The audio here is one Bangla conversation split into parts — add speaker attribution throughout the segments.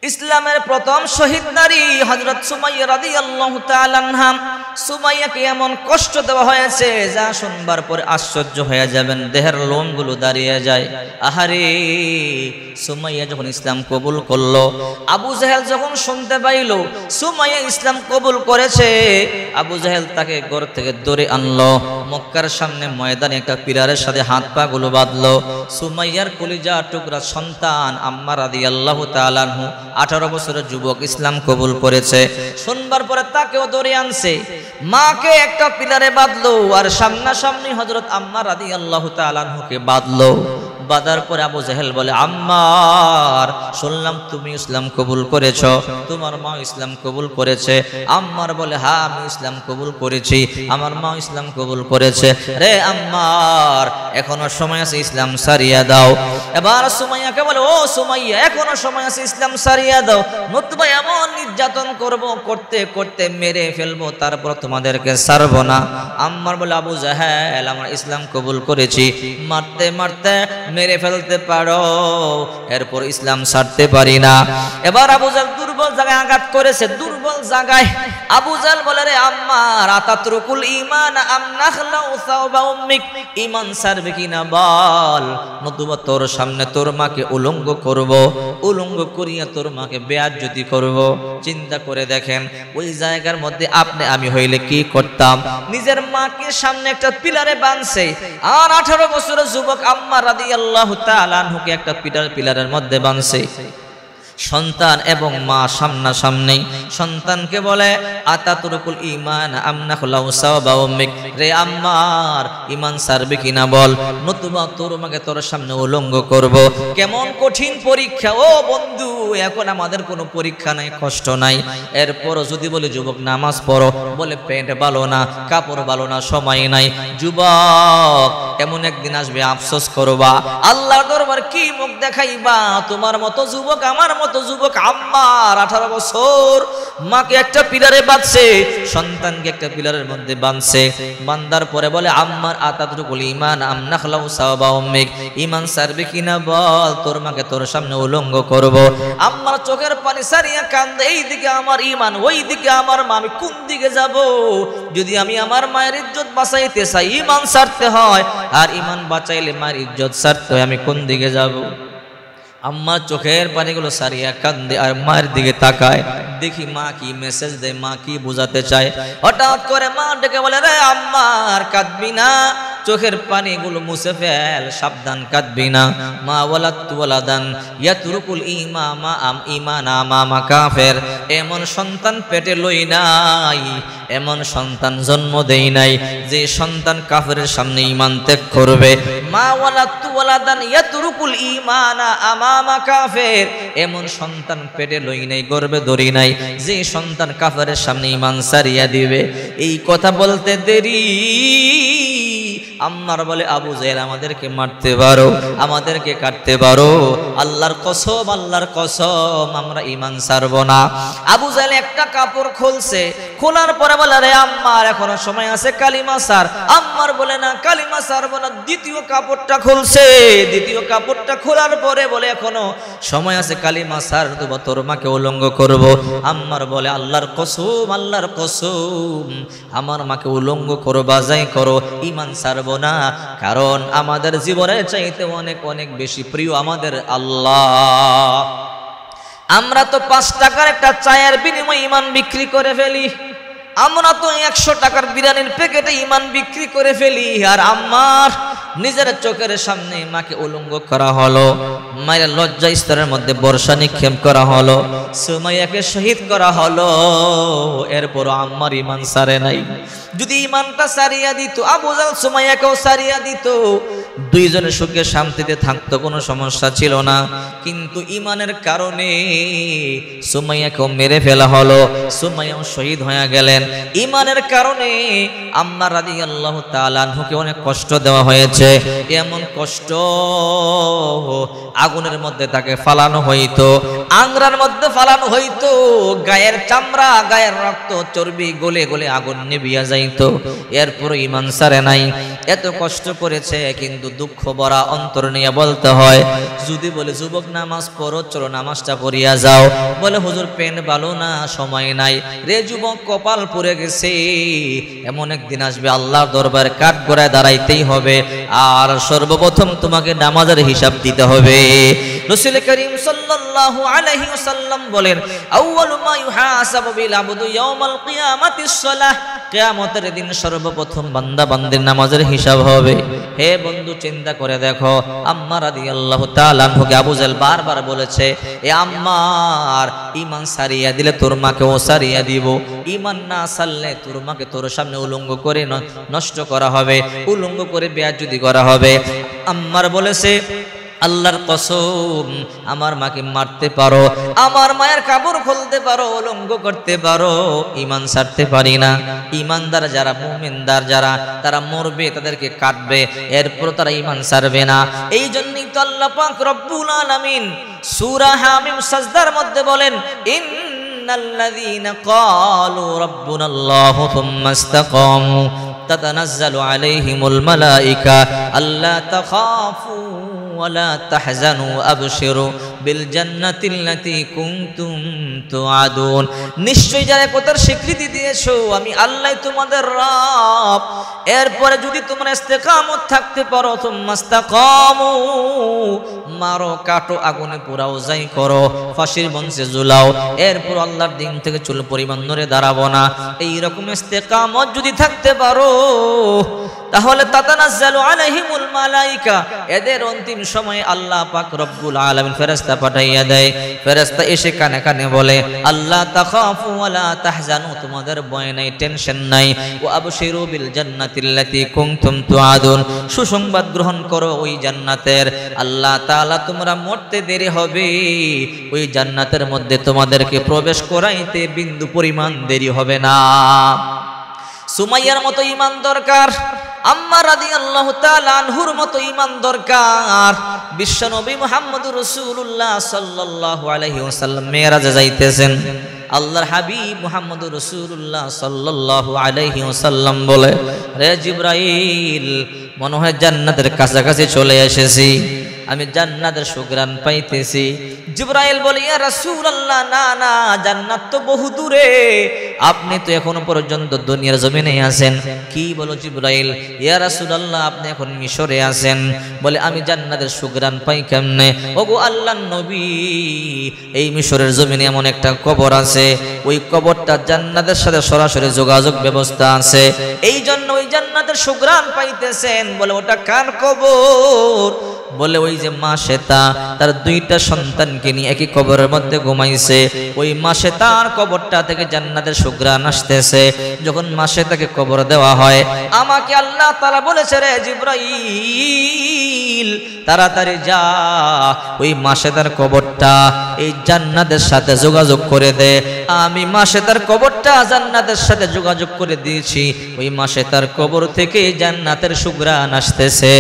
Speaker 1: ইসলামের প্রথম শহীদ নারী হযরত সুমাইয়া রাদিয়াল্লাহু তাআলা আনহা। সুমাইয়াকে এমন কষ্ট দেওয়া হয়েছে যা শুনবার পরে আশ্চর্য হয়ে যাবেন, দেহের লোমগুলো দাঁড়িয়ে যায়। আহারে, সুমাইয়া যখন ইসলাম কবুল করলো, আবু জাহেল যখন শুনতে পাইল সুমাইয়া ইসলাম কবুল করেছে, আবু জাহেল তাকে ঘর থেকে ধরে আনলো, মক্কার সামনে ময়দানে একটা পিলারের সাথে হাত পা গুলো বাঁধলো। সুমাইয়ার কলিজা টুকরা সন্তান আম্মার রাদিয়াল্লাহু তাআলা আনহু 18 বছরের যুবক ইসলাম কবুল করেছে। শুনবার পরে তাকেও ধরে আনছে, মাকে একটা পিলারে বাঁধলো আর সামনাসামনি হযরত আম্মার রাদিয়াল্লাহু তাআলা আনহুকে বাঁধলো। বাঁধার পরে আবু জাহেল বলে, আম্মার, শুনলাম তুমি ইসলাম কবুল করেছ, তোমার মা ইসলাম কবুল করেছে। আম্মার বলে, হ্যাঁ আমি ইসলাম কবুল করেছি, আমার মা ইসলাম কবুল করেছে। রে আম্মার, এখনো সময় আছে, ইসলাম সারিয়া দাও। এবার সুমাইয়াকে বলে, ও সুমাইয়া, এখনো সময় আছে, ইসলাম সারিয়া দাও, নতুবা এমন নির্যাতন করব, করতে করতে মেরে ফেলবো, তারপর তোমাদেরকে ছাড়বো না। আম্মার বলে, আবু জাহেল, আমার ইসলাম কবুল করেছি, মারতে মারতে মেরে ফেলতে পারো, এরপর ইসলাম ছাড়তে পারি না। এবার আবু জাহেল দুর্বল জায়গায় আঘাত করেছে, দুর্বল জায়গায়। আবু জাহেল বলে, রে আম্মার, আতাতরুকুল ঈমান আম নাখলাউ সাওবা উম্মিক, ঈমান ছাড়বে কিনা বল, নতুবা তোর সামনে তোর মাকে উলঙ্গ করব, উলঙ্গ করিয়া তোর মাকে বেয়াজ্জতি করব। চিন্তা করে দেখেন, ওই জায়গার মধ্যে আপনি আমি হইলে কি করতাম? নিজের মাকে সামনে একটা পিলারে বাঁধছে, আর 18 বছরের যুবক আম্মার রাদিয়াল্লাহু তাআলা আনহুকে একটা পিলারের মধ্যে বাঁধছে। সন্তান এবং মা সামনাসামনি। সন্তানকে বলে, আতাতরুকুল ঈমান আম নাখলাউ সাওবা উম্মিক, রে আম্মার, ঈমান ছাড়বে কিনা বল, নতুবা তোর মাকে তোর সামনে উলঙ্গ করব। কেমন কঠিন পরীক্ষা ও বন্ধু! এখন আমাদের কোনো পরীক্ষা নাই, কষ্ট নাই। এরপর যদি বলে যুবক নামাজ পড়ো, বলে প্যান্ট ভালো না, কাপড় ভালো না, সময় নাই। যুবক, এমন একদিন আসবে আফসোস করবা, আল্লাহর দরবার কি মুখ দেখাইবা? তোমার মতো যুবক, আমার মতো যুবক আম্মার 18 বছর মাকে একটা পিলারে বাঁধছে, সন্তানকে একটা পিলারের মধ্যে বাঁধছে। বান্দার পরে বলে, আম্মার, আতাতরুকুল ঈমান আম নাখলাউ সাওবা উম্মিক, ঈমান ছাড়বে কিনা বল, তোর মাকে তোর সামনে উলঙ্গ করব। আম্মার চোখের পানি সারিয়া কান্দে, এইদিকে আমার ঈমান, ওইদিকে আমার মা, আমি কোন দিকে যাব? যদি আমি আমার মায়ের ইজ্জত বাঁচাইতে চাই, ঈমান ছাড়তে হয়, আর ঈমান বাঁচাইলে মায়ের ইজ্জত ছাড়তে হয়, আমি কোন দিকে যাব? আম্মা চোখের পানিগুলো সারিয়া কান্দে আর মায়ের দিকে তাকায়, দেখি মা কি মেসেজ দেয়, মা কি বোঝাতে চায়। হঠাৎ করে মা ডেকে বলে, রে আম্মার, কাঁদবি না, চোখের পানিগুলো মুছে ফেল, সাবধান, কাঁদবি না। মা ওয়ালাদতু ওয়ালাদান ইয়াতরুকুল ঈমামা আম ঈমানা আমামা কাফের, এমন সন্তান পেটে লই নাই, এমন সন্তান জন্ম দেই নাই যে সন্তান কাফেরের সামনে ঈমান ত্যাগ করবে। মা ওয়ালাদতু ওয়ালাদান ইয়াতরুকুল ঈমানা আমামা কাফের, এমন সন্তান পেটে লই নাই, গর্ভে ধরি নাই যে সন্তান কাফেরের সামনে ঈমান ছাড়িয়া দিবে। এই কথা বলতে দেরি, আম্মার বলে, আবু জাহেল, আমাদেরকে মারতে পারো, আমাদেরকে কাটতে পারো, আল্লাহর কসম, আল্লাহর কসম, আমরা ঈমান ছাড়বো না। আবু জাহেল একটা কাপড় খুলছে, খোলার পরে বলে, রে আম্মার, এখনো সময় আছে, কালিমা ছাড়। আম্মার বলে, না, কালিমা ছাড়বো না। দ্বিতীয় কাপড়টা খুলছে, দ্বিতীয় কাপড়টা খোলার পরে বলে, এখনো সময় আছে, কালিমা ছাড়, তবু তোর মাকে উলঙ্গ করব। আম্মার বলে, আল্লাহর কসম, আল্লাহর কসম, আমার মাকে উলঙ্গ করো, বাজাই করো, ঈমান ছাড়ব না, কারণ আমাদের জীবনের চাইতে অনেক অনেক বেশি প্রিয় আমাদের আল্লাহ। আমরা তো 5 টাকার একটা চায়ের বিনিময়ে ঈমান বিক্রি করে ফেলি, আমরা তো 100 টাকার বিরিয়ানির প্যাকেটে ঈমান বিক্রি করে ফেলি। আর আম্মার নিজের চোখের সামনে মাকে উলঙ্গ করা হলো, মায়ের লজ্জা স্তরের মধ্যে বর্ষা নিক্ষেপ করা হলো, সুমাইয়াকে শহীদ করা হলো। এরপর আম্মার ঈমান ছাড়ে নাই। যদি ঈমানটা ছাড়িয়া দিত, আবু জাহেল সুমাইয়াকেও ছাড়িয়া দিত, দুইজনে সুখে শান্তিতে থাকতো, কোনো সমস্যা ছিল না। কিন্তু ঈমানের কারণে সুমাইয়াকেও মেরে ফেলা হলো, সুমাইয়াও শহীদ হয়ে গেলেন। ঈমানের কারণে আম্মা রাদিয়াল্লাহু তাআলা আনহুকে অনেক কষ্ট দেওয়া হয়েছে। এমন কষ্ট, আগুনের মধ্যে তাকে ফালানো হইতো, আংরার মধ্যে ফালানো হইতো, গায়ের চামড়া গায়ের রক্ত চর্বি গলে গলে আগুন নিভিয়া যাইতো, এরপর ঈমান ছাড়ে নাই। এত কষ্ট করেছে, কিন্তু দুঃখ ভরা অন্তর নিয়ে বলতে হয়। যদি বলে যুবক নামাজ পড়ো, চলো নামাজটা পড়িয়া যাও, বলে হুজুর পেন ভালো না, সময় নাই। রে যুবক, কপাল পুড়ে গেছে, এমন একদিন আসবে আল্লাহর দরবারে কাঠগড়ায় দাঁড়াইতেই হবে, আর সর্বপ্রথম তোমাকে নামাজের হিসাব দিতে হবে। রাসূল করিম সাল্লাল্লাহু আলাইহি ওয়াসাল্লাম বলেন, আউয়ালু মা ইউহাসাবু বিল আবদু ইয়াউমাল কিয়ামাতিস সালাহ, কিয়ামতের দিন সর্বপ্রথম বান্দা বান্দির নামাজের হিসাব হবে। হে বন্ধু, চিন্তা করে দেখো, আম্মা রাদিয়াল্লাহু তাআলা আনহুকে আবু জাহল বারবার বলেছে, এ আম্মার, ঈমান সারিয়া দিলে তোর মাকেও সারিয়া দিব, ঈমান না সারলে তোর মাকে তোর সামনে উলঙ্গ করে নষ্ট করা হবে, উলঙ্গ করে বেয়াজ্জতি করা হবে। আম্মার বলেছে, আল্লাহর কসম, আমার মাকে মারতে পারো, আমার মায়ের কাপড় খুলতে পারো, উলঙ্গ করতে পারো, ঈমান ছাড়তে পারি না। ঈমানদার যারা, মুমিনদার যারা, তারা মরবে, তাদেরকে কাটবে, এরপর তারা ঈমান ছাড়বে না। এই জন্যই তো আল্লাহ পাক রব্বুল আলামিন সূরা হামিম সাজদার মধ্যে বলেন, ইন্নাল্লাযীনা ক্বালু রাব্বুনাল্লাহু সুম্মা ইসতাকামু তাতানাজ্জালু আলাইহিমুল মালায়েকা আল্লা তাখাফু ওয়ালা তাহজানু আবশিরু বিল জান্নাতিল্লাতী কুনতুম তুআদুন। নিশ্চয়ই যারা কথার স্বীকৃতি দিয়েছো আমি আল্লাহ তোমাদের রব, এরপরে যদি তোমরা ইস্তেকামত থাকতে পারো, তুম্মা ইসতাকামু, মারো, কাটো, আগুনে পোড়াও, যাই করো, ফাঁসির মঞ্চে ঝুলাও, এরপর আল্লাহর দিন থেকে চুল পরিমাণ নড়ে দাঁড়াবো না, এইরকম ইস্তেকামত যদি থাকতে পারো, তাহলে তাতানাজ্জালু আলাইহিমুল মালায়েকা, এদের অন্তিম সময়ে আল্লাহ পাক রব্বুল আলামিন ফেরেশতা পাঠাইয়া দেয়। ফেরেশতা এসে কানে কানে বলে, আল্লাহ তাখাফু ওয়ালা তাহজানু, তোমাদের ভয় নাই, টেনশন নাই, ওয়া আবশিরু বিল জান্নাতিল্লাতী কুনতুম তুআদুন, সুসংবাদ গ্রহণ করো ওই জান্নাতের। আল্লাহ তাআলা তোমরা মরতে দেরি হবে, ওই জান্নাতের মধ্যে তোমাদেরকে প্রবেশ করাইতে বিন্দু পরিমাণ দেরি হবে না। সুমাইয়ার মতো ঈমান দরকার, আম্মা রাদিয়াল্লাহু তাআলা আনহুর মতো ঈমান দরকার। বিশ্বনবী মুহাম্মদুর রাসূলুল্লাহ সাল্লাল্লাহু আলাইহি ওয়াসাল্লাম মেরাজে যাইতেছেন, আল্লাহর হাবিব মুহাম্মদুর রাসূলুল্লাহ সাল্লাল্লাহু আলাইহি ওয়াসাল্লাম বলে, রে জিবরাইল, মনে হয় জান্নাতের কাছাকাছি চলে এসেছি, আমি জান্নাতের সুঘ্রাণ পাইতেছি। জিবরাইল বলে, ইয়া রাসূলুল্লাহ, না না, জান্নাত তো বহু দূরে, আপনি তো এখনো পর্যন্ত দুনিয়ার জমিনে আছেন। কি বলো জিবরাইল? ইয়া রাসূলুল্লাহ, আপনি এখন মিশরে আছেন। বলে, আমি জান্নাতের সুঘ্রাণ পাই কেমনে? ওগো আল্লাহর নবী, এই মিশরের জমিনে এমন একটা কবর আছে, ওই কবরটা জান্নাতের সাথে সরাসরি যোগাযোগ ব্যবস্থা আছে, এই জন্য ওই জান্নাতের সুঘ্রাণ পাইতেছেন। বলে, ওটা কার কবর? বলে, ওই যে মা শ্বেতা, তার দুইটা সন্তানকে নিয়ে একই কবরের মধ্যে ঘুমাইছে, ওই মা শ্বেতার কবরটা থেকে জান্নাতের সুঘ্রাণ আসতেছে। যখন মা শ্বেতাকে কবর দেওয়া হয়, আমাকে আল্লাহ তাআলা বলেছে, রে জিবরাইল, তাড়াতাড়ি যা, ওই মা শ্বেতার কবরটা এই জান্নাতের সাথে যোগাযোগ করে দে। আমি মা শ্বেতার কবরটা জান্নাতের সাথে যোগাযোগ করে দিয়েছি, ওই মা শ্বেতার কবর থেকে জান্নাতের সুঘ্রাণ আসতেছে।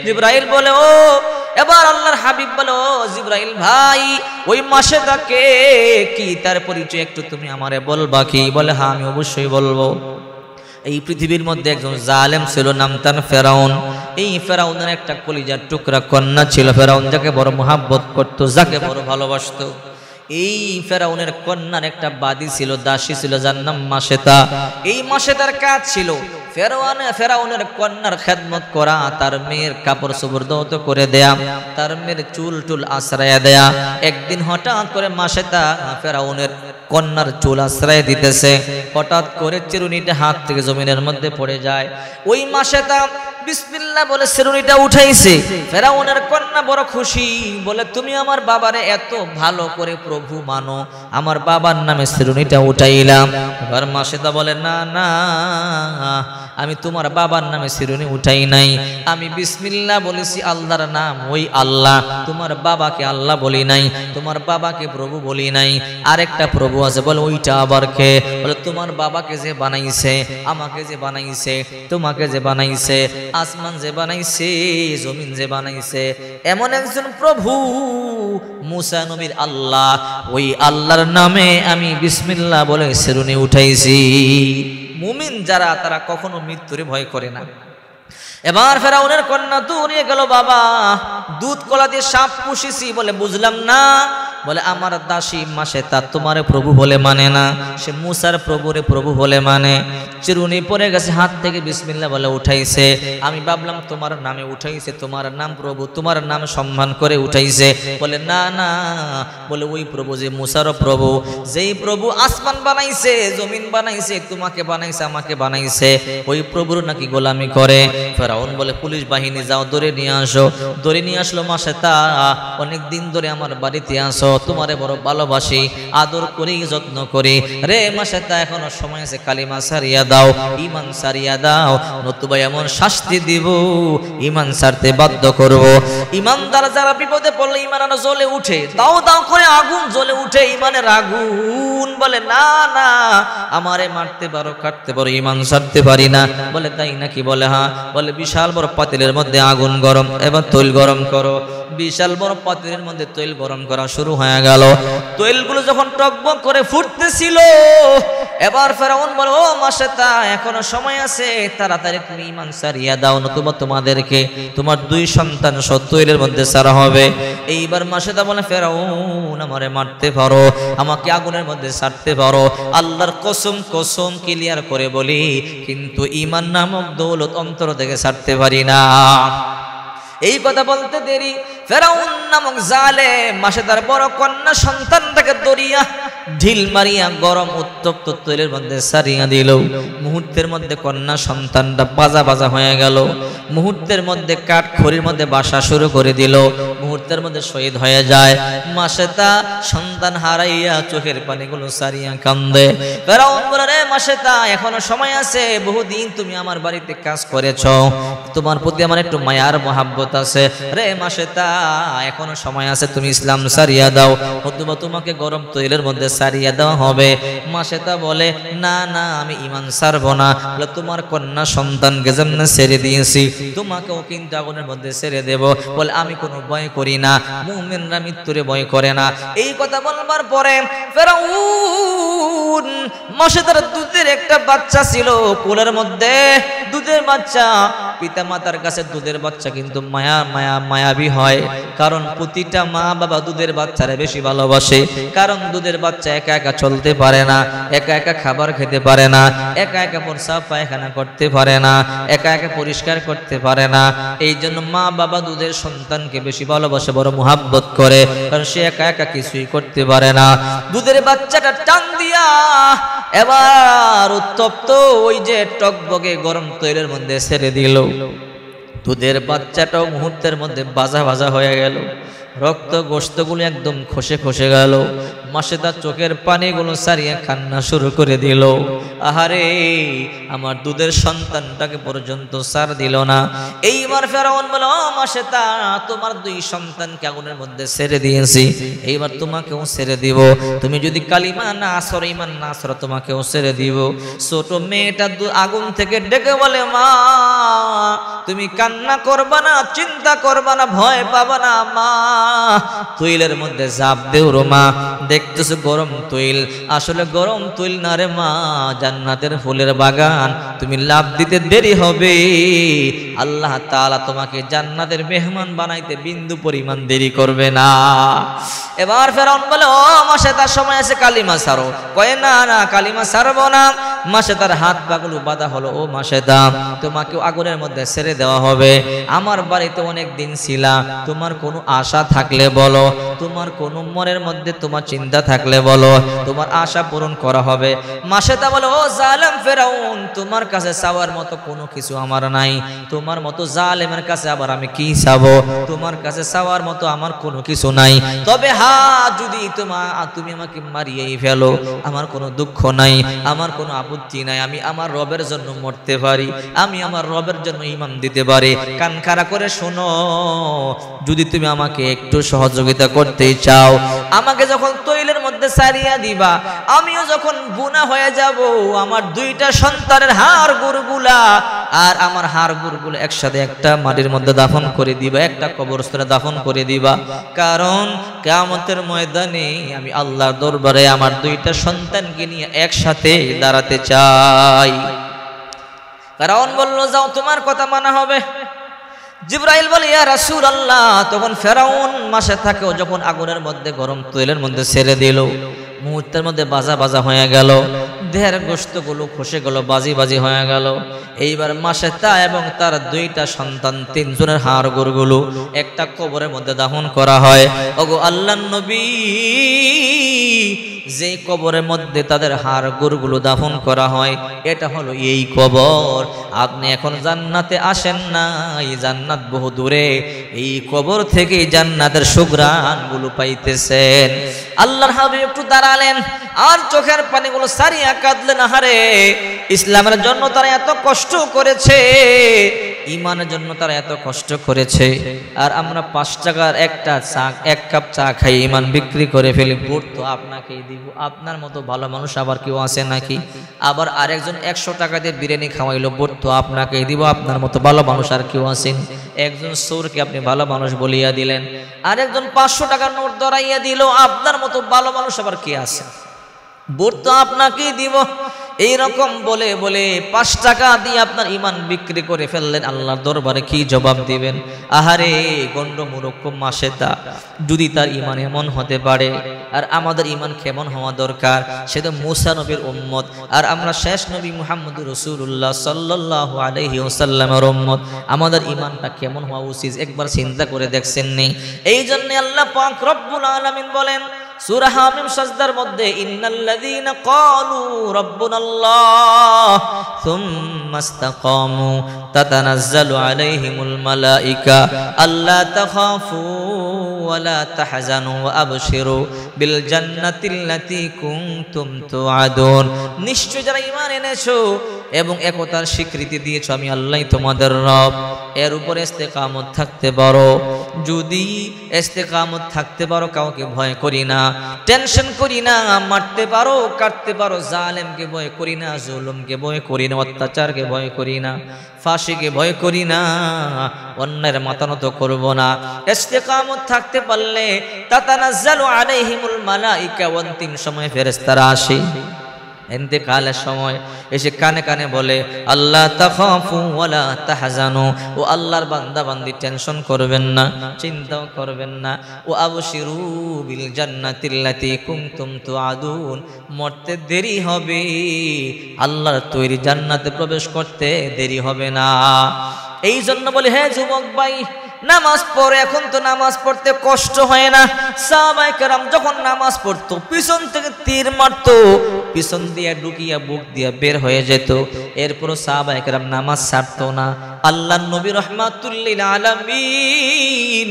Speaker 1: জিবরাইল বলে, ও, এবার আল্লাহর হাবিব বলে, ও জিবরাইল ভাই, ওই মা শ্বেতাকে কি, তার পরিচয় একটু তুমি আমারে বলবা কি? বলে, হ্যাঁ, আমি অবশ্যই বলবো। এই পৃথিবীর মধ্যে একজন জালেম ছিল, নাম তার ফেরাউন। এই ফেরাউনের একটা কলিজার টুকরা কন্যা ছিল। ফেরাউন যাকে বড় মহাব্বত করত, যাকে বড় ভালোবাসতো, এই ফেরাউনের কন্যার একটা বাদী ছিল, দাসী ছিল, যার নাম মা শ্বেতা। এই মা শ্বেতার কাজ ছিল ফেরাউনের কন্যার খেদমত করা, তার মেয়ের কাপড় চোপড় ধৌত করে দেয়া, তার মেয়ের চুল টুল আশ্রয় দেয়া। একদিন হঠাৎ করে মা শ্বেতা ফেরাউনের কন্যার চুল আশ্রয় দিতেছে, হঠাৎ করে চিরুনিটা হাত থেকে জমিনের মধ্যে পড়ে যায়। ওই মা শ্বেতা বিসমিল্লাহ বলে চিরুনিটা উঠাইছে। ফেরাউনের কন্যা বড় খুশি, বলে, তুমি আমার বাবারে এত ভালো করে প্রভু মানো, আমার বাবার নামে চিরুনিটা উঠাইলাম। এবার মা শ্বেতা বলে, না না, আমি তোমার বাবার নামে শিরোনি উঠাই নাই, আমি বিসমিল্লাহ বলেছি আল্লাহর নাম ওই আল্লাহ, তোমার বাবাকে আল্লাহ বলি নাই, তোমার বাবাকে প্রভু বলি নাই। আরেকটা প্রভু আছে, বলে ওইটা আবার কে? বলে তোমার বাবাকে যে বানাইছে, আমাকে যে বানাইছে, তোমাকে যে বানাইছে, আসমান যে বানাইছে, জমিন যে বানাইছে, এমন একজন প্রভু মুসা নবীর আল্লাহ, ওই আল্লাহর নামে আমি বিসমিল্লাহ বলে শিরোনি উঠাইছি। মুমিন যারা তারা কখনো মৃত্যুরে ভয় করে না। এবার ফেরাউনের কন্যা দৌড়িয়ে গেল, বাবা দুধ কলা দিয়ে সাপ পুষেছি। বলে বুঝলাম না। বলে আমার দাসী মাসেতা তোমারে প্রভু বলে মানে না, সে মুসার প্রভুরে প্রভু বলে মানে। চিরুনি পড়ে গেছে হাত থেকে, বিসমিল্লাহ বলে উঠাইছে। আমি ভাবলাম তোমার নামে উঠাইছে, তোমার নাম প্রভু, তোমার নাম সম্মান করে উঠাইছে। বলে না না, বলে ওই প্রভু যে মুসারও প্রভু, যেই প্রভু আসমান বানাইছে, জমিন বানাইছে, তোমাকে বানাইছে, আমাকে বানাইছে, ওই প্রভুর নাকি গোলামি করে। ফেরাউন বলে পুলিশ বাহিনী যাও, ধরে নিয়ে আসো। ধরে নিয়ে আসলো মাসেতা, অনেক দিন ধরে আমার বাড়িতে আসো, তোমারে বড় ভালোবাসি, আদর করি, যত্ন করি। রে মাসেতা এখনো সময় আছে, কালিমা সারিয়া দাও, ঈমান সারিয়া দাও, নতুবা এমন শাস্তি দিব ঈমান সারতে বাধ্য করব। ঈমানদার যারা বিপদে পড়লে ঈমান আলো জ্বলে উঠে, দাও দাও করে আগুন জ্বলে উঠে, ঈমানের আগুন। বলে না না, আমারে মারতে পারো, কাটতে পারো, ঈমান সারতে পারি না। বলে তাই নাকি? বলে হ্যাঁ। বলে বিশাল বড় পাতিলের মধ্যে আগুন গরম, এবার তৈল গরম করো। বিশাল বড় পাতিলের মধ্যে তৈল গরম করা শুরু হয়ে গেল। তৈলগুলো যখন টকবক করে ফুটতেছিল, এবার ফেরাউন বলে ও মাসেতা এখনো সময় আছে, তাড়াতাড়ি তুমি ঈমান সারিয়া দাও, নতুবা তোমাদেরকে তোমার 2 সন্তান সহ তৈলের মধ্যে সারা হবে। এইবার মাসেতা বলে ফেরাউন আমারে মারতে পারো, আমাকে আগুনের মধ্যে ছাড়তে পারো, আল্লাহর কসম কসম ক্লিয়ার করে বলি, কিন্তু ঈমান নামক দৌলত অন্তর থেকে ছাড়তে পারি না। এই কথা বলতে দেরি ফেরাউন নামক জালেম মাসেদার বড় কন্যা সন্তানটাকে দরিয়া ঢিল মারিয়া গরম উত্তপ্ত তৈলের মধ্যে সারিয়া দিল। মুহূর্তের মধ্যে কন্যা সন্তানটা বাজা বাজা হয়ে গেল। মুহূর্তের মধ্যে কাঠ খড়ির মধ্যে বাসা শুরু করে দিল। মুহূর্তের মধ্যে শহীদ হয়ে যায়। মাসেতা সন্তান হারাইয়া চোখের পানিগুলো সারিয়া কান্দে। ফেরাউন বলে রে মাসেতা এখনো সময় আছে, বহুদিন তুমি আমার বাড়িতে কাজ করেছ, তোমার প্রতি আমার একটু মায়ার মহাব্বত আছে। রে মাসেতা এখনো সময় আছে, তুমি ইসলাম সারিয়া দাও, অথবা তোমাকে গরম তৈলের মধ্যে সারিয়া দেওয়া হবে। মাসেতা বলে না না, আমি ঈমান ছাড়বো না। বলে তোমার কন্যা সন্তানকে যেমন ছেড়ে দিয়েছি, তোমাকেও কিন্তু আগুনের মধ্যে ছেড়ে দেব। বলে আমি কোনো ভয় করি না, মুমিনরা মৃত্যুরে ভয় করে না। এই কথা বলবার পরে ফেরাউন মাসেদার দুধের একটা বাচ্চা ছিল কোলের মধ্যে, দুধের বাচ্চা, পিতা মাতার কাছে দুধের বাচ্চা কিন্তু মায়াবী হয়, কারণ প্রতিটা মা বাবা দুধের বাচ্চারে বেশি ভালোবাসে। কারণ দুধের বাচ্চা একা একা চলতে পারে না, একা একা খাবার খেতে পারে না, একা একা প্রস্রাব পায়খানা করতে পারে না, একা একা পরিষ্কার করতে পারে না। এই জন্য মা বাবা দুধের সন্তানকে বেশি ভালোবাসে, বড় মুহাব্বত করে, কারণ সে একা একা কিছুই করতে পারে না। দুধের বাচ্চাটা টান দিয়া এবার উত্তপ্ত ওই যে টকবকে গরম তৈলের মধ্যে ছেড়ে দিল। দুধের বাচ্চাটাও মুহূর্তের মধ্যে বাজা বাজা হয়ে গেল, রক্ত গোশতগুলো একদম খসে খসে গেল। মাসেদা চোখের পানিগুলো সারিয়ে কান্না শুরু করে দিল। আহারে আমার দুধের সন্তানটাকে পর্যন্ত সার দিল না। এইবার ফেরাউন বলে ও মাসেদা তোমার 2 সন্তানকে আগুনের মধ্যে ছেড়ে দিয়েছি, এইবার তোমাকেও ছেড়ে দিব। তুমি যদি কালিমা না আসর, ঈমান না আসর, তোমাকেও ছেড়ে দিব। ছোট মেয়েটা আগুন থেকে ডেকে বলে মা তুমি কান্না করবা না, চিন্তা করবা না, ভয় পাবা না মা, তৈলের মধ্যে জাপ দেও রো মা। দেখতেছো গরম তৈল, আসলে গরম তৈল না রে মা, জান্নাতের ফুলের বাগান, তুমি লাভ দিতে দেরি হবে, আল্লাহ তাআলা তোমাকে জান্নাতের মেহমান বানাইতে বিন্দু পরিমাণ দেরি করবে না। এবার ফেরাউন বলে ও মাসেদার সময় আছে, কালিমা ছাড়ো। কয় না না কালিমা ছাড়বো না। মাসেদার হাত পাগুলো বাঁধা হলো। ও মাসেদা তোমাকে আগুনের মধ্যে ছেড়ে দেওয়া হবে। আমার বাড়িতে অনেক দিন ছিলা, তোমার কোনো আশা থাকলে বলো, তোমার কোনো মনের মধ্যে তোমার চিন্তা চিন্তা থাকলে বলো, তোমার আশা পূরণ করা হবে। মাসেতা বলো, ও জালেম ফেরাউন, তোমার কাছে চাওয়ার মতো কোনো কিছু আমার নাই, তোমার মতো জালেমের কাছে আবার আমি কি চাবো? তোমার কাছে চাওয়ার মতো আমার কোনো কিছু নাই। তবে যদি তুমি আমাকে মারিয়েই ফেলো, আমার কোনো দুঃখ নাই, আমার কোনো আপত্তি নাই, আমি আমার রবের জন্য মরতে পারি, আমি আমার রবের জন্য ঈমান দিতে পারি। কান খাড়া করে শোনো, যদি তুমি আমাকে একটু সহযোগিতা করতেই চাও, আমাকে যখন তৈলের মধ্যে ছাড়িয়া দিবা, আমিও যখন গুনাহ হয়ে যাব, আমার দুইটা সন্তানের হাড় গুড়গুলা আর আমার হাড় গুড়গুলো একসাথে একটা মাটির মধ্যে দাফন করে দিবা, একটা কবরস্থানে দাফন করে দিবা। কারণ কিয়ামতের ময়দানে আমি আল্লাহর দরবারে আমার দুইটা সন্তানকে নিয়ে একসাথে দাঁড়াতে চাই। ফেরাউন বলল, যাও, তোমার কথা মানা হবে। জিবরাইল বলে, ইয়া রাসূলুল্লাহ। তখন ফেরাউন মাসে থাকেও যখন আগুনের মধ্যে গরম তৈলের মধ্যে ছেড়ে দিল, মুহূর্তের মধ্যে বাজা বাজা হয়ে গেল, দেহের গোশতগুলো খসে গেল, বাজি বাজি হয়ে গেল। এইবার মাসেতা এবং তার দুইটা সন্তান, তিনজনের হাড় গোড়গুলো একটা কবরের মধ্যে দাফন করা হয়। ওগো আল্লাহর নবী, যে কবরের মধ্যে তাদের হাড় গোড়গুলো দাফন করা হয়, এটা হলো এই কবর। আপনি এখন জান্নাতে আসেন না, এই জান্নাত বহু দূরে, এই কবর থেকে জান্নাতের সুঘ্রাণগুলো পাইতেছেন। আল্লাহর হাবিব একটু দাঁড়ালেন আর চোখের পানিগুলো সারিয়া কাঁদলেন। আহারে, ইসলামের জন্য তারা এত কষ্ট করেছে, ইমানের জন্য তারা এত কষ্ট করেছে, আর আমরা 5 টাকার এক কাপ চা খাই ইমান বিক্রি করে ফেলি। ভোট তো আপনাকেই দিব, আপনার মতো ভালো মানুষ আবার কেউ আছে নাকি? আবার আরেকজন 100 টাকা দিয়ে বিরিয়ানি খাওয়াইলো, ভোট তো আপনাকেই দিব, আপনার মতো ভালো মানুষ আর কেউ আছেন? একজন চোরকে আপনি ভালো মানুষ বলিয়া দিলেন, আরেকজন 500 টাকার নোট ধরাইয়া দিল, আপনার মতো ভালো মানুষ আবার কে আছে? ভোট তো আপনাকেই দিব। এইরকম বলে বলে 5 টাকা দিয়ে আপনার ইমান বিক্রি করে ফেললেন। আল্লাহর দরবারে কি জবাব দিবেন? আহারে গন্ড মূর্খ মাসেতা, যদি তার ইমান এমন হতে পারে, আর আমাদের ইমান কেমন হওয়া দরকার? সে তো মুসা নবীর উম্মত, আর আমরা শেষ নবী মুহাম্মদুর রাসূলুল্লাহ সাল্লাল্লাহু আলাইহি ওয়াসাল্লামের উম্মত। আমাদের ইমানটা কেমন হওয়া উচিত একবার চিন্তা করে দেখছেন নি? এই জন্য আল্লাহ পাক রব্বুল আলামিন বলেন সূরা হামিম সাজদার মধ্যে, ইন্নাল্লাযীনা ক্বালু রাব্বুনাল্লাহ সুম্মা ইসতাকামু তাতানাজ্জালু আলাইহিমুল মালায়েকা আল্লা তাখাফু ওয়া লা তাহজানু ওয়া আবশিরু বিল জান্নাতিল্লাতী কুনতুম তুআদুন। নিশ্চয় যারা ঈমান এনেছো এবং একতার স্বীকৃতি দিয়েছো আমি আল্লাহই তোমাদের রব, এর উপরে ইস্তেকামত থাকতে পারো। যদি ইস্তেকামত থাকতে পারো, কাউকে ভয় করি না, টেনশন করি না, মারতে পারো, কাটতে পারো, জালেমকে ভয় করি না, জুলুমকে ভয় করি না, অত্যাচারকে ভয় করি না, ফাঁসিকে ভয় করি না, অন্যের মাথা নত করব না। ইস্তেকামত থাকতে পারলে তাতানাজ্জালু আলাইহিমুল মালায়েকা, অন্তিম সময় ফেরেশতারা আসে, ইন্তেকালের সময় এসে কানে কানে বলে, আল্লাহ তাখাফু ওয়ালা তাহজানু, ও আল্লাহর বান্দা বান্দি টেনশন করবেন না, চিন্তাও করবেন না, ও আবশিরু বিল জান্নাতিল্লাতী কুনতুম তুআদুন, মরতে দেরি হবে, আল্লাহর তৈরি জান্নাতে প্রবেশ করতে দেরি হবে না। এই জন্য বলি, হে যুবক ভাই, নামাজ পড়ে, এখন তো নামাজ পড়তে কষ্ট হয় না। সাহাবায়ে কেরাম যখন নামাজ পড়তো, পিছন থেকে তীর মারতো, পিছন দিয়ে ঢুকিয়া বুক দিয়ে বের হয়ে যেত, এরপরও সাহাবায়ে কেরাম নামাজ ছাড়তো না। আল্লাহর নবী রাহমাতুল লিল আলামিন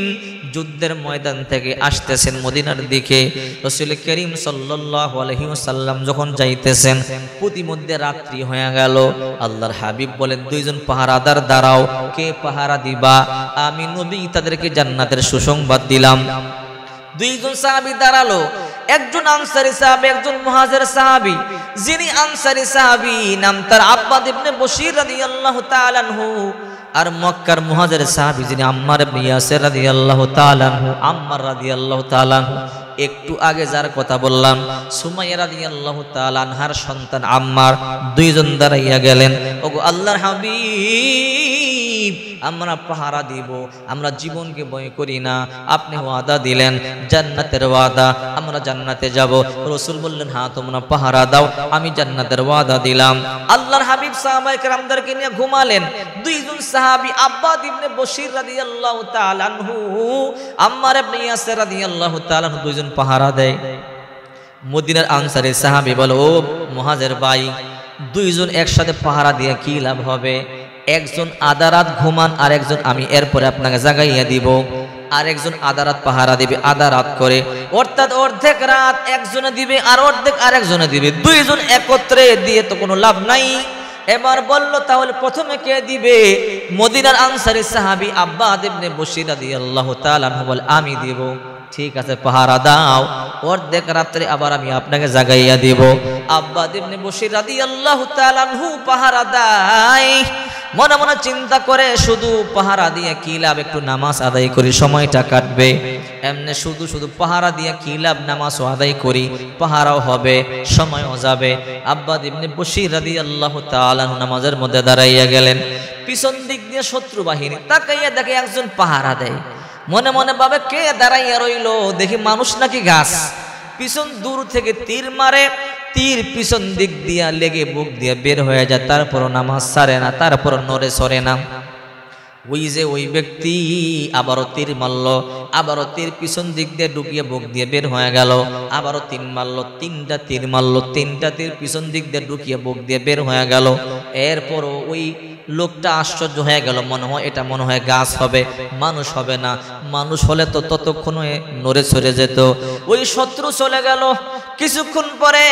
Speaker 1: যুদ্ধের ময়দান থেকে আসতেছেন মদিনার দিকে, রাসূল করিম সাল্লাল্লাহু আলাইহি ওয়াসাল্লাম যখন যাইতেছেন, প্রতিমধ্যে রাত্রি হয়ে গেল। আল্লাহর হাবিব বলেন, 2 জন পাহারাদার দাঁড়াও, কে পাহারা দিবা? আমি নবী তাদেরকে জান্নাতের সুসংবাদ দিলাম। 2 জন সাহাবী দাঁড়ালো, একজন আনসারী সাহাবী, একজন মুহাজির সাহাবী। যিনি আনসারী সাহাবী নাম তার আব্বাদ ইবনে বশির রাদিয়াল্লাহু তাআলা আনহু, আর মক্কার মুহাজির সাহাবী যিনি আম্মার ইবনে ইয়াসির রাদিয়াল্লাহু তাআলা আনহু, আম্মার রাদিয়াল্লাহু তাআলা আনহু। একটু আগে যার কথা বললাম, সুমাইয়া রাদিয়াল্লাহু তাআলা আনহার সন্তান আম্মার, 2 জন দাঁড়াইয়া গেলেন, ওগো আল্লাহর হাবিব, আমরা পাহারা দিব, আমরা জীবনকে ভয় করি না, আপনি ওয়াদা দিলেন জান্নাতের ওয়াদা, আমরা জান্নাতে যাব। রাসূল বললেন, হ্যাঁ তোমরা পাহারা দাও, আমি জান্নাতের ওয়াদা দিলাম। আল্লাহর হাবিব সাহাবায়ে কেরামদেরকে নিয়ে ঘুমালেন। 2 জন সাহাবী, আব্বাদ ইবনে বশির রাদিয়াল্লাহু তাআলা আনহু, আম্মার ইবনে ইয়াসির রাদিয়াল্লাহু তাআলা আনহু, 2 জন পাহারা দেয়। মদিনার আনসারী সাহাবী বলে, ও মুহাজের ভাই, দুইজন একসাথে পাহারা দিয়ে কি লাভ হবে? একজন আধা রাত ঘুমান, আর একজন আমি এরপরে আপনাকে জাগাইয়া দিব। আর একজন আধা রাত পাহারা দিবে, আধা রাত করে, অর্থাৎ অর্ধেক রাত একজনে দিবে আর অর্ধেক আরেকজনে দিবে। দুইজন একত্রে দিয়ে তো কোনো লাভ নাই। এবার বলল, তাহলে প্রথমে কে দিবে? মদিনার আনসারী সাহাবী আব্বাদ ইবনে বশির রাদিয়াল্লাহু তাআলা আনহু বলে, আমি দিব। ঠিক আছে, পাহারা দাও, অর্ধেক রাত্রে আবার আমি আপনাকে জাগাইয়া দিব। আব্বাদ ইবনে বশির রাদিয়াল্লাহু তাআলা আনহু পাহারা দেয়। মনে মনে চিন্তা করে, শুধু পাহারা দিয়ে কি লাভ, একটু নামাজ আদায় করি, সময়টা কাটবে। এমনি শুধু শুধু পাহারা দিয়ে কি লাভ, নামাজও আদায় করি, পাহারাও হবে, সময়ও যাবে। আব্বাদ ইবনে বশির রাদিয়াল্লাহু তাআলা নামাজের মধ্যে দাঁড়াইয়া গেলেন। পিছন দিক দিয়ে শত্রু বাহিনী তাকাইয়া দেখে একজন পাহারা দেয়। মনে মনে ভাবে, কে দাঁড়াইয়া রইল, দেখি মানুষ নাকি গাছ। পিছন দূর থেকে তীর মারে, তীর পিছন দিক দিয়া লেগে বুক দিয়ে বের হয়ে যায়, তারপর নামাজ ছাড়ে না, তারপর নড়ে সরে না। ওই যে ওই ব্যক্তি আবারও তীর মারল, আবারও তীর পিছন দিক দিয়ে ঢুকিয়ে বুক দিয়ে বের হয়ে গেল, আবারও তীর মারল, তিনটা তীর মারল, তিনটা তীর পিছন দিক দিয়ে ঢুকিয়ে বুক দিয়ে বের হয়ে গেল। এরপরও ওই লোকটা আশ্চর্য হয়ে গেল, মনে হয় গাছ হবে, মানুষ হবে না। মানুষ হলে তো ততক্ষণে নড়ে সরে যেত। ওই শত্রু চলে গেল। কিছুক্ষণ পরে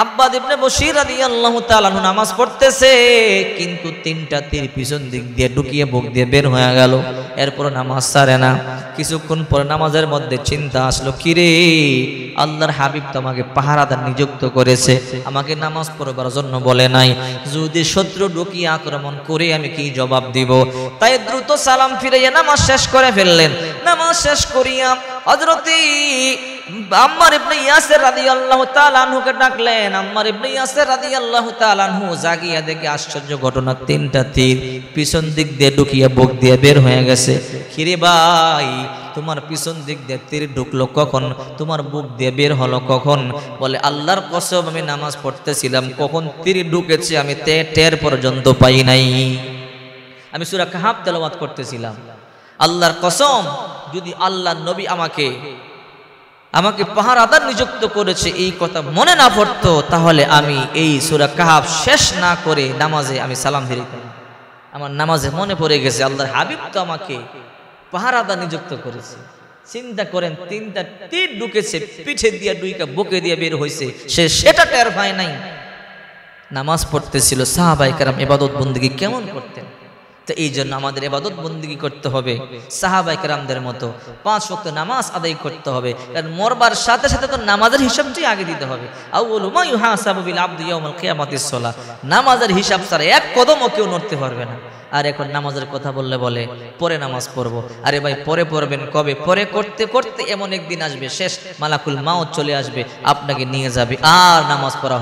Speaker 1: আব্বাদ ইবনে বশির রাদিয়াল্লাহু তাআলা আনহু নামাজ পড়তেছে, কিন্তু তিনটা তীর পিছন দিক দিয়ে ঢুকিয়ে বুক দিয়ে বের হয়ে গেল। এরপর নামাজ ছাড়ে না। কিছুক্ষণ পরে নামাজের মধ্যে চিন্তা আসলো, কিরে, আল্লাহর হাবিব তো আমাকে পাহারাদার নিযুক্ত করেছে, আমাকে নামাজ পড়বার জন্য বলে নাই। যদি শত্রু ঢুকিয়ে আক্রমণ করে আমি কি জবাব দিব? তাই দ্রুত সালাম ফিরাইয়া নামাজ শেষ করে ফেললেন। নামাজ শেষ করিয়া হযরত আম্মার ইবনে ইয়াসির রাদিয়াল্লাহু তাআলা আনহুকে ডাকলেন। আম্মার ইবনে ইয়াসির রাদিয়াল্লাহু তাআলা আনহু জাগিয়া দেখে আশ্চর্য ঘটনা, তিনটা তীর পিছন দিক দিয়ে ঢুকিয়ে বুক দিয়ে বের হয়ে গেছে। কিরে ভাই, তোমার পিছন দিক দিয়ে তীর ঢুকলো কখন? তোমার বুক দিয়ে বের হলো কখন? বলে, আল্লাহর কসম, আমি নামাজ পড়তেছিলাম, কখন তীর ঢুকেছে আমি টের পর্যন্ত পাই নাই। আমি সূরা কাহফ তেলাওয়াত করতেছিলাম। আল্লাহর কসম, যদি আল্লাহ নবী আমাকে পাহারাদার নিযুক্ত করেছে এই কথা মনে না পড়তো, তাহলে আমি এই সূরা কাহফ শেষ না করে নামাজে আমি সালাম ফিরাইতাম। আমার নামাজে মনে পড়ে গেছে আল্লাহর হাবিব তো আমাকে পাহারাদার নিযুক্ত করেছে। চিন্তা করেন, তিনটা তীর ঢুকেছে, পিঠে দিয়ে দুইটা বুকে দিয়ে বের হয়েছে, সেটা টের পায় নাই। নামাজ পড়তেছিল। সাহাবায়ে কেরাম ইবাদত বন্দেগী কেমন করতেন? তো এই জন্য আমাদের ইবাদত বন্দেগী করতে হবে সাহাবায়ে কেরামদের মতো, 5 ওয়াক্ত নামাজ আদায় করতে হবে। কারণ মরবার সাথে সাথে তো নামাজের হিসাবটি আগে দিতে হবে। আউয়ালু মা ইউহাসাবু বিল আবদি ইয়াউমাল কিয়ামাতিস সালাহ। নামাজের হিসাব ছাড়া এক কদমও কেউ নড়তে পারবে না। আর এখন নামাজের কথা বলে পরে নামাজ পড়বো। আরে ভাই, পরে পড়বেন কবে? পরে করতে করতে এমন একদিন আসবে, শেষ মালাকুল মাউত চলে আসবে, আপনাকে নিয়ে যাবে, আর নামাজ পড়া